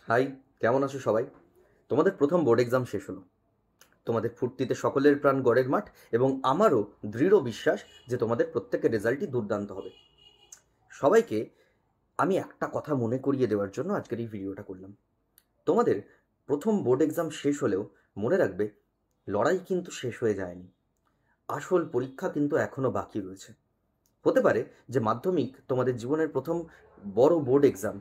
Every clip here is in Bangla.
হাই, কেমন আছো সবাই? তোমাদের প্রথম বোর্ড এক্সাম শেষ হলো। তোমাদের ফুর্তিতে সকলের প্রাণ গড়ের মাঠ এবং আমারও দৃঢ় বিশ্বাস যে তোমাদের প্রত্যেকের রেজাল্টই দুর্দান্ত হবে। সবাইকে আমি একটা কথা মনে করিয়ে দেওয়ার জন্য আজকের এই ভিডিওটা করলাম। তোমাদের প্রথম বোর্ড এক্সাম শেষ হলেও মনে রাখবে, লড়াই কিন্তু শেষ হয়ে যায়নি। আসল পরীক্ষা কিন্তু এখনও বাকি রয়েছে। হতে পারে যে মাধ্যমিক তোমাদের জীবনের প্রথম বড় বোর্ড এক্সাম,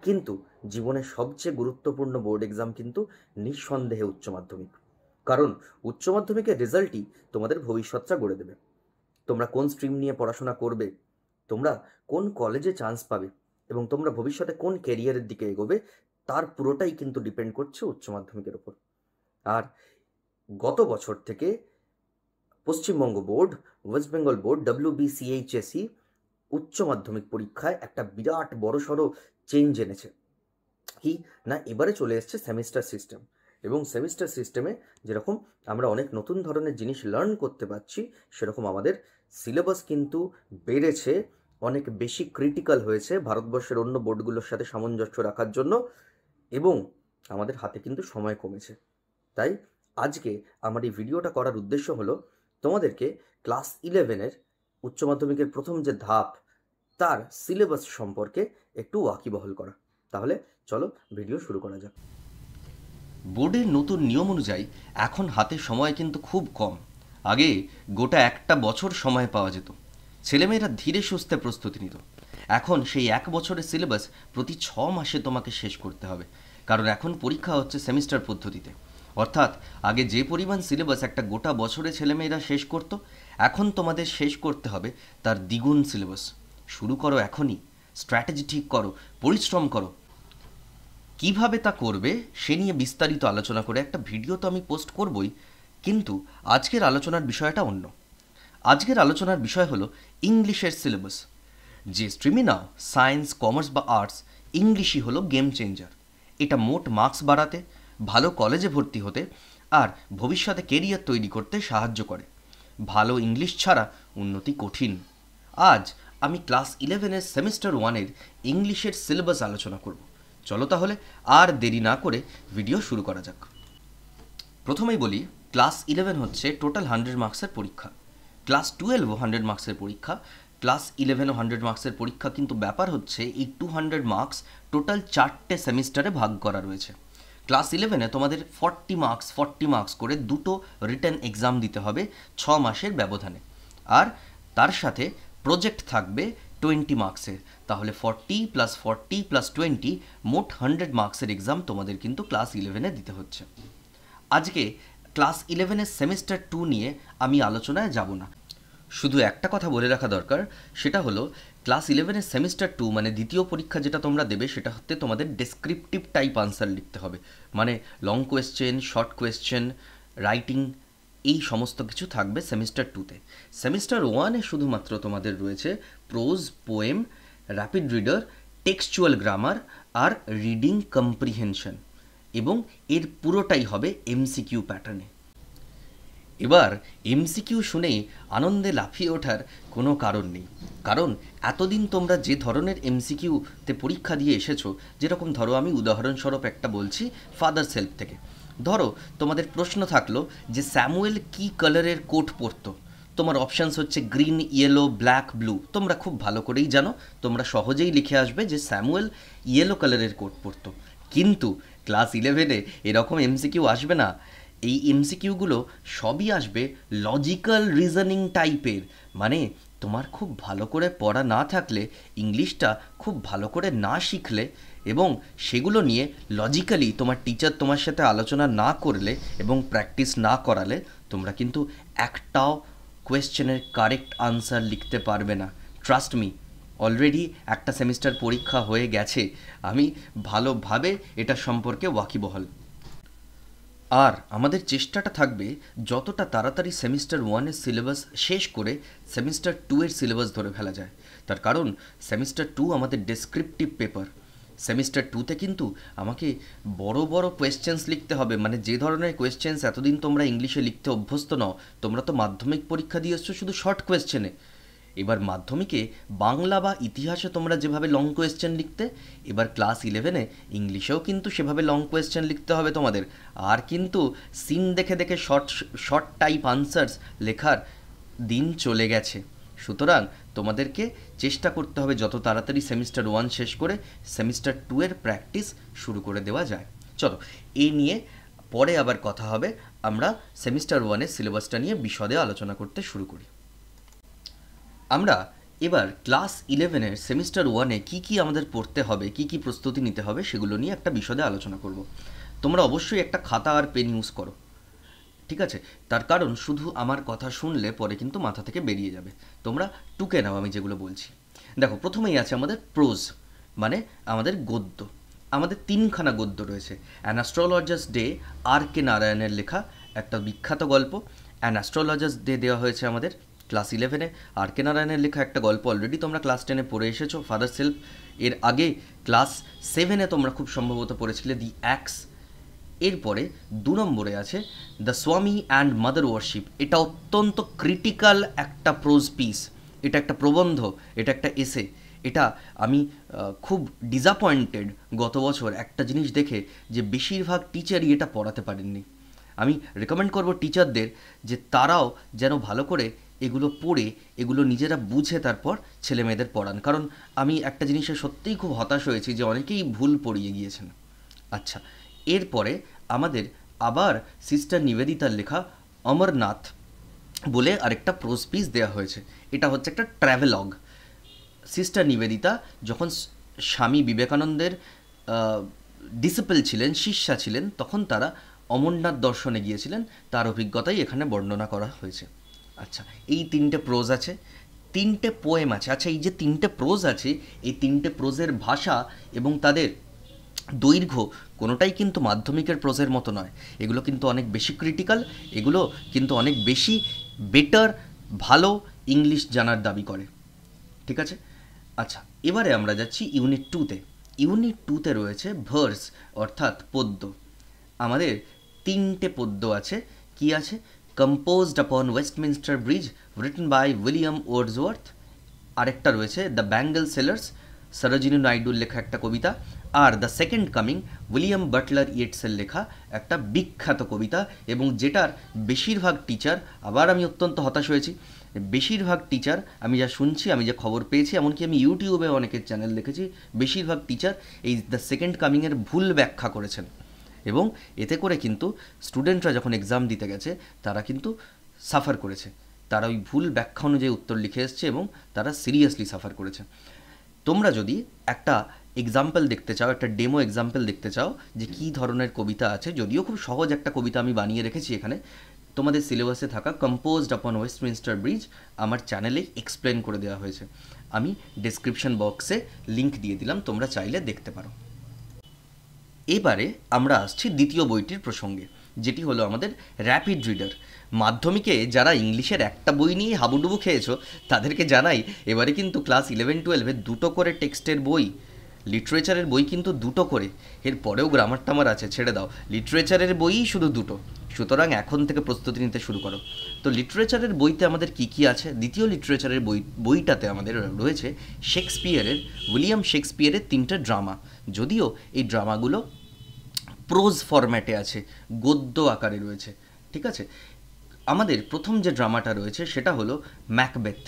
কিন্তু জীবনের সবচেয়ে গুরুত্বপূর্ণ বোর্ড এক্সাম কিন্তু নিঃসন্দেহে উচ্চ মাধ্যমিক। কারণ উচ্চ মাধ্যমিকের রেজাল্টই তোমাদের ভবিষ্যৎটা গড়ে দেবে। তোমরা কোন স্ট্রিম নিয়ে পড়াশোনা করবে, তোমরা কোন কলেজে চান্স পাবে এবং তোমরা ভবিষ্যতে কোন ক্যারিয়ারের দিকে এগোবে, তার পুরোটাই কিন্তু ডিপেন্ড করছে উচ্চ মাধ্যমিকের ওপর। আর গত বছর থেকে Paschimbanga board, West Bengal board, WBCHSE উচ্চ মাধ্যমিক পরীক্ষায় একটা বিরাট বড়সড় চেঞ্জ এনেছে। কি না, এবারে চলে এসছে সেমিস্টার সিস্টেম, এবং সেমিস্টার সিস্টেমে যেরকম আমরা অনেক নতুন ধরনের জিনিস লার্ন করতে পারছি, সেরকম আমাদের সিলেবাস কিন্তু বেড়েছে, অনেক বেশি ক্রিটিক্যাল হয়েছে ভারতবর্ষের অন্য বোর্ডগুলোর সাথে সামঞ্জস্য রাখার জন্য, এবং আমাদের হাতে কিন্তু সময় কমেছে। তাই আজকে আমার এই ভিডিওটা করার উদ্দেশ্য হলো তোমাদেরকে ক্লাস 11-এর উচ্চ মাধ্যমিকের প্রথম যে ধাপ, তার সিলেবাস সম্পর্কে একটু ওয়াকিবহল করা। তাহলে চলো ভিডিও শুরু করা যাক। বোর্ডের নতুন নিয়ম অনুযায়ী এখন হাতে সময় কিন্তু খুব কম। আগে গোটা একটা বছর সময় পাওয়া যেত, ছেলেমেয়েরা ধীরে সুস্থে প্রস্তুতি নিত। এখন সেই এক বছরের সিলেবাস প্রতি 6 মাসে তোমাকে শেষ করতে হবে, কারণ এখন পরীক্ষা হচ্ছে সেমিস্টার পদ্ধতিতে। অর্থাৎ আগে যে পরিমাণ সিলেবাস একটা গোটা বছরে ছেলেমেয়েরা শেষ করত, এখন তোমাদের শেষ করতে হবে তার দ্বিগুণ সিলেবাস। শুরু করো এখনই, স্ট্র্যাটেজি ঠিক করো, পরিশ্রম করো। কিভাবে তা করবে সে নিয়ে বিস্তারিত আলোচনা করে একটা ভিডিও তো আমি পোস্ট করবই, কিন্তু আজকের আলোচনার বিষয়টা অন্য। আজকের আলোচনার বিষয় হলো ইংলিশের সিলেবাস। যে স্ট্রিমই নাও, সায়েন্স, কমার্স বা আর্টস, ইংলিশই হলো গেম চেঞ্জার। এটা মোট মার্কস বাড়াতে, ভালো কলেজে ভর্তি হতে আর ভবিষ্যতে কেরিয়ার তৈরি করতে সাহায্য করে। ভালো ইংলিশ ছাড়া উন্নতি কঠিন। আজ আমি ক্লাস 11-এর সেমিস্টার 1-এর ইংলিশের সিলেবাস আলোচনা করব। চলো তাহলে আর দেরি না করে ভিডিও শুরু করা যাক। প্রথমেই বলি, ক্লাস 11 হচ্ছে টোটাল 100 মার্কসের পরীক্ষা। ক্লাস 12ও 100 মার্কসের পরীক্ষা, ক্লাস 11ও 100 মার্কসের পরীক্ষা, কিন্তু ব্যাপার হচ্ছে এই 200 মার্কস টোটাল 4টে সেমিস্টারে ভাগ করা রয়েছে। ক্লাস 11-এ তোমাদের 40 মার্কস করে দুটো রিটেন এক্সাম দিতে হবে 6 মাসের ব্যবধানে, আর তার সাথে প্রজেক্ট থাকবে 20 মার্কসের। তাহলে 40 + 40 + 20 মোট 100 মার্কসের এক্সাম তোমাদের কিন্তু ক্লাস 11-এ দিতে হচ্ছে। আজকে ক্লাস 11-এর সেমিস্টার 2 নিয়ে আমি আলোচনায় যাব না। শুধু একটা কথা বলে রাখা দরকার, সেটা হলো ক্লাস 11-এর সেমিস্টার 2 মানে দ্বিতীয় পরীক্ষা যেটা তোমরা দেবে, সেটা হতে তোমাদের ডেসক্রিপটিভ টাইপ আনসার লিখতে হবে। মানে long question, short question, writing, এই সমস্ত কিছু থাকবে সেমিস্টার 2-তে। সেমিস্টার 1-এ শুধুমাত্র তোমাদের রয়েছে prose, poem, rapid reader, textual grammar আর রিডিং কম্প্রিহেনশন, এবং এর পুরোটাই হবে এমসিকিউ প্যাটার্নে। এবার এমসিকিউ শুনেই আনন্দে লাফিয়ে ওঠার কোনো কারণ নেই, কারণ এতদিন তোমরা যে ধরনের এমসিকিউতে পরীক্ষা দিয়ে এসেছো, যেরকম ধরো আমি উদাহরণস্বরূপ একটা বলছি ফাদার্স হেল্প থেকে। ধরো তোমাদের প্রশ্ন থাকলো যে স্যামুয়েল কী কালারের কোট পরতো। তোমার অপশানস হচ্ছে গ্রিন, ইয়েলো, ব্ল্যাক, ব্লু। তোমরা খুব ভালো করেই জানো, তোমরা সহজেই লিখে আসবে যে স্যামুয়েল ইয়েলো কালারের কোট পরতো। কিন্তু ক্লাস 11-এ এরকম এমসিকিউ আসবে না। এই এমসিকিউগুলো সবই আসবে লজিক্যাল রিজনিং টাইপের। মানে তোমার খুব ভালো করে পড়া না থাকলে, ইংলিশটা খুব ভালো করে না শিখলে, এবং সেগুলো নিয়ে লজিক্যালি তোমার টিচার তোমার সাথে আলোচনা না করলে এবং প্র্যাকটিস না করালে, তোমরা কিন্তু একটাও কোয়েশ্চেনের কারেক্ট আনসার লিখতে পারবে না। ট্রাস্ট মি, অলরেডি একটা সেমিস্টার পরীক্ষা হয়ে গেছে, আমি ভালোভাবে এটা সম্পর্কে ওয়াকিবহাল। আর আমাদের চেষ্টাটা থাকবে যতটা তাড়াতাড়ি সেমিস্টার 1-এর সিলেবাস শেষ করে সেমিস্টার 2-এর সিলেবাস ধরে ফেলা যায়। তার কারণ সেমিস্টার 2 আমাদের ডেসক্রিপটিভ পেপার। সেমিস্টার 2-তে কিন্তু আমাকে বড় বড় কোয়েশ্চেন্স লিখতে হবে। মানে যে ধরনের কোয়েশ্চেন্স এতদিন তোমরা ইংলিশে লিখতে অভ্যস্ত নও। তোমরা তো মাধ্যমিক পরীক্ষা দিয়ে এসছো শুধু শর্ট কোয়েশ্চেনে, এবার মাধ্যমিকে বাংলা বা ইতিহাসে তোমরা যেভাবে লং কোয়েশ্চেন লিখতে, এবার ক্লাস 11-এ ইংলিশেও কিন্তু সেভাবে লং কোয়েশ্চেন লিখতে হবে তোমাদের। আর কিন্তু সিন দেখে দেখে শর্ট টাইপ আনসার্স লেখার দিন চলে গেছে। সুতরাং তোমাদেরকে চেষ্টা করতে হবে যত তাড়াতাড়ি সেমিস্টার 1 শেষ করে সেমিস্টার 2 এর প্র্যাকটিস শুরু করে দেওয়া যায়। চলো, এই নিয়ে পরে আবার কথা হবে। আমরা সেমিস্টার 1-এর সিলেবাসটা নিয়ে বিশদে আলোচনা করতে শুরু করি। আমরা এবার ক্লাস 11-এর সেমিস্টার 1-এ কী কী আমাদের পড়তে হবে, কী কী প্রস্তুতি নিতে হবে সেগুলো নিয়ে একটা বিশদে আলোচনা করব। তোমরা অবশ্যই একটা খাতা আর পেন ইউজ করো, ঠিক আছে? তার কারণ শুধু আমার কথা শুনলে পরে কিন্তু মাথা থেকে বেরিয়ে যাবে। তোমরা টুকে নাও আমি যেগুলো বলছি। দেখো, প্রথমেই আছে আমাদের প্রোজ, মানে আমাদের গদ্য। আমাদের 3খানা গদ্য রয়েছে। অ্যান অ্যাস্ট্রোলজার্স ডে আর.কে নারায়ণের লেখা একটা বিখ্যাত গল্প। অ্যান অ্যাস্ট্রোলজার্স ডে দেওয়া হয়েছে আমাদের ক্লাস 11-এ। আর.কে নারায়ণের লেখা একটা গল্প অলরেডি তোমরা ক্লাস 10-এ পড়ে এসেছো, ফাদার সেলফ। এর আগে ক্লাস 7-এ তোমরা খুব সম্ভবত পড়েছিলে দি অ্যাক্স। এরপরে 2 নম্বরে আছে দ্য স্বামী অ্যান্ড মাদার ওয়ারশিপ। এটা অত্যন্ত ক্রিটিক্যাল একটা প্রোজ পিস, এটা একটা প্রবন্ধ, এটা একটা এসে। এটা আমি খুব ডিসঅ্যাপয়েন্টেড গত বছর একটা জিনিস দেখে, যে বেশিরভাগ টিচারই এটা পড়াতে পারেননি। আমি রেকমেন্ড করব টিচারদের যে তারাও যেন ভালো করে এগুলো পড়ে, এগুলো নিজেরা বুঝে তারপর ছেলে মেয়েদের পড়ান। কারণ আমি একটা জিনিসে সত্যিই খুব হতাশ হয়েছি যে অনেকেই ভুল পড়িয়ে গিয়েছেন। আচ্ছা, এরপরে আমাদের আবার সিস্টার নিবেদিতার লেখা অমরনাথ বলে আরেকটা প্রোজ পিস দেওয়া হয়েছে। এটা হচ্ছে একটা ট্র্যাভেলগ। সিস্টার নিবেদিতা যখন স্বামী বিবেকানন্দের ডিসিপল ছিলেন, শিষ্যা ছিলেন, তখন তারা অমরনাথ দর্শনে গিয়েছিলেন, তার অভিজ্ঞতাই এখানে বর্ণনা করা হয়েছে। আচ্ছা, এই 3টে প্রোজ আছে, 3টে পোয়েম আছে। আচ্ছা, এই যে 3টে প্রোজ আছে, এই 3টে প্রোজের ভাষা এবং তাদের দৈর্ঘ্য কোনোটাই কিন্তু মাধ্যমিকের প্রোজের মতো নয়। এগুলো কিন্তু অনেক বেশি ক্রিটিক্যাল, এগুলো কিন্তু অনেক বেশি বেটার, ভালো ইংলিশ জানার দাবি করে, ঠিক আছে? আচ্ছা, এবারে আমরা যাচ্ছি ইউনিট 2-তে। ইউনিট 2-তে রয়েছে ভার্স, অর্থাৎ পদ্য। আমাদের 3টে পদ্য আছে। কি আছে? Composed upon Westminster Bridge, written by William Wordsworth. আরেকটা রয়েছে দ্য ব্যাঙ্গল সেলার্স, সরোজিনী নাইডুর লেখা একটা কবিতা। আর the second coming, William Butler ইয়েটসের লেখা একটা বিখ্যাত কবিতা, এবং যেটার বেশিরভাগ টিচার, আবার আমি অত্যন্ত হতাশ হয়েছি, বেশিরভাগ টিচার, আমি যা শুনছি, আমি যা খবর পেয়েছি, এমনকি আমি ইউটিউবে অনেকের চ্যানেল দেখেছি, বেশিরভাগ টিচার এই দ্য সেকেন্ড কামিংয়ের ভুল ব্যাখ্যা করেছেন। এবং এতে করে কিন্তু স্টুডেন্টরা যখন এক্সাম দিতে গেছে তারা কিন্তু সাফার করেছে। তারা ওই ভুল ব্যাখ্যা অনুযায়ী উত্তর লিখে এসছে এবং তারা সিরিয়াসলি সাফার করেছে। তোমরা যদি একটা এক্সাম্পল দেখতে চাও, একটা ডেমো এক্সাম্পল দেখতে চাও যে কী ধরনের কবিতা আছে, যদিও খুব সহজ একটা কবিতা আমি বানিয়ে রেখেছি এখানে, তোমাদের সিলেবাসে থাকা কম্পোজড আপন ওয়েস্টমিনস্টার ব্রিজ আমার চ্যানেলে এক্সপ্লেন করে দেওয়া হয়েছে। আমি ডেসক্রিপশন বক্সে লিঙ্ক দিয়ে দিলাম, তোমরা চাইলে দেখতে পারো। এবারে আমরা আসছি দ্বিতীয় বইটির প্রসঙ্গে, যেটি হলো আমাদের র্যাপিড রিডার। মাধ্যমিকে যারা ইংলিশের একটা বই নিয়ে হাবুডুবু খেয়েছো তাদেরকে জানাই, এবারে কিন্তু ক্লাস 11-12-এ 2টো করে টেক্সটের বই, লিটারেচারের বই কিন্তু 2টো করে। এর পরেও গ্রামার টামার আছে, ছেড়ে দাও, লিটারেচারের বইই শুধু 2টো। সুতরাং এখন থেকে প্রস্তুতি নিতে শুরু করো। তো লিটারেচারের বইতে আমাদের কি কি আছে? দ্বিতীয় লিটারেচারের বইটাতে আমাদের রয়েছে শেক্সপিয়ারের, উইলিয়াম শেক্সপিয়ারের 3টে ড্রামা। যদিও এই ড্রামাগুলো প্রোজ ফরম্যাটে আছে, গদ্য আকারে রয়েছে, ঠিক আছে? আমাদের প্রথম যে ড্রামাটা রয়েছে সেটা হলো ম্যাকবেথ,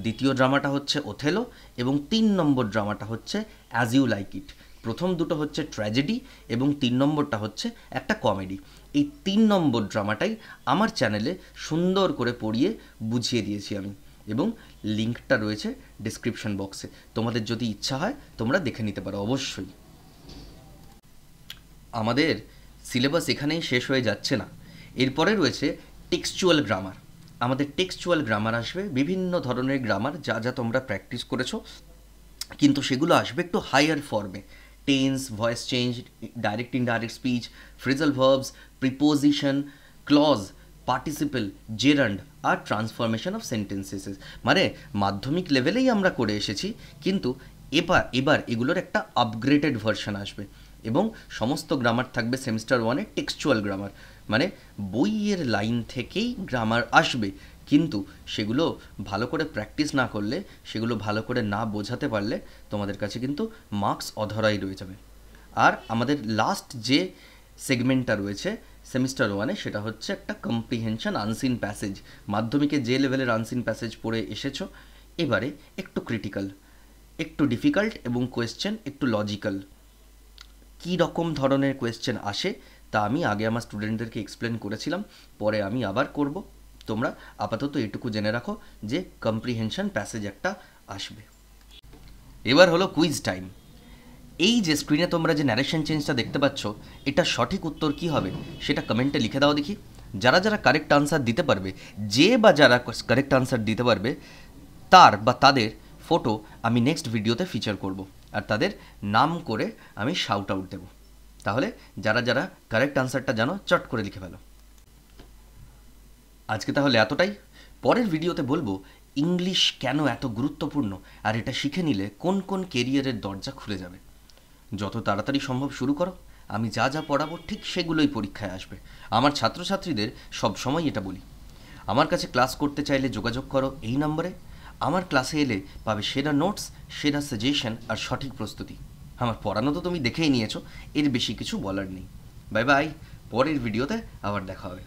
দ্বিতীয় ড্রামাটা হচ্ছে ওথেলো, এবং 3 নম্বর ড্রামাটা হচ্ছে অ্যাজ ইউ লাইক ইট। প্রথম দুটো হচ্ছে ট্র্যাজেডি এবং 3 নম্বরটা হচ্ছে একটা কমেডি। এই 3 নম্বর ড্রামাটাই আমার চ্যানেলে সুন্দর করে পড়িয়ে বুঝিয়ে দিয়েছি আমি, এবং লিঙ্কটা রয়েছে ডেসক্রিপশন বক্সে। তোমাদের যদি ইচ্ছা হয় তোমরা দেখে নিতে পারো অবশ্যই। আমাদের সিলেবাস এখানেই শেষ হয়ে যাচ্ছে না, এরপরে রয়েছে টেক্সচুয়াল গ্রামার। আমাদের টেক্সচুয়াল গ্রামার আসবে, বিভিন্ন ধরনের গ্রামার যা যা তোমরা প্র্যাকটিস করেছো, কিন্তু সেগুলো আসবে একটু হায়ার ফর্মে। Tense, voice change, direct indirect speech, phrasal verbs, preposition, clause, participle, gerund আর ট্রান্সফরমেশন অফ সেন্টেন্সেস। মানে মাধ্যমিক লেভেলেই আমরা করে এসেছি, কিন্তু এবার এগুলোর একটা আপগ্রেডেড ভার্সন আসবে, এবং সমস্ত গ্রামার থাকবে সেমিস্টার 1-এ টেক্সচুয়াল গ্রামার। মানে বইয়ের লাইন থেকেই গ্রামার আসবে, কিন্তু সেগুলো ভালো করে প্র্যাকটিস না করলে, সেগুলো ভালো করে না বোঝাতে পারলে তোমাদের কাছে কিন্তু মার্কস অধরাই রয়ে যাবে। আর আমাদের লাস্ট যে সেগমেন্টটা রয়েছে সেমিস্টার ওয়ানে, সেটা হচ্ছে একটা কম্প্রিহেনশন আনসিন প্যাসেজ। মাধ্যমিকে যে লেভেলের আনসিন প্যাসেজ পড়ে এসেছো, এবারে একটু ক্রিটিক্যাল, একটু ডিফিকাল্ট এবং কোয়েশ্চেন একটু লজিক্যাল। কী রকম ধরনের কোয়েশ্চেন আসে তা আমি আগে আমার স্টুডেন্টদেরকে এক্সপ্লেন করেছিলাম, পরে আমি আবার করব। তোমরা আপাতত এটুকু জেনে রাখো যে কম্প্রিহেনশন প্যাসেজ একটা আসবে। এবার হলো কুইজ টাইম। এই যে স্ক্রিনে তোমরা যে ন্যারেশন চেঞ্জটা দেখতে পাচ্ছ, এটা সঠিক উত্তর কী হবে সেটা কমেন্টে লিখে দাও দেখি। যারা যারা কারেক্ট আনসার দিতে পারবে, যে বা যারা কারেক্ট আনসার দিতে পারবে, তার বা তাদের ফটো আমি নেক্সট ভিডিওতে ফিচার করব, আর তাদের নাম করে আমি শাউট আউট দেবো। তাহলে যারা যারা কারেক্ট আনসারটা জানো চট করে লিখে ফেলো। আজকে তাহলে এতটাই। পরের ভিডিওতে বলবো ইংলিশ কেন এত গুরুত্বপূর্ণ, আর এটা শিখে নিলে কোন কোন কেরিয়ারের দরজা খুলে যাবে। যত তাড়াতাড়ি সম্ভব শুরু করো। আমি যা যা পড়াবো ঠিক সেগুলোই পরীক্ষায় আসবে। আমার ছাত্রছাত্রীদের সব সময় এটা বলি। আমার কাছে ক্লাস করতে চাইলে যোগাযোগ করো এই নম্বরে। আমার ক্লাসে এলে পাবে সেরা নোটস, সেরা সাজেশন আর সঠিক প্রস্তুতি। আমার পড়ানো তো তুমি দেখেই নিয়েছো, এর বেশি কিছু বলার নেই। বাই বাই, পরের ভিডিওতে আবার দেখা হবে।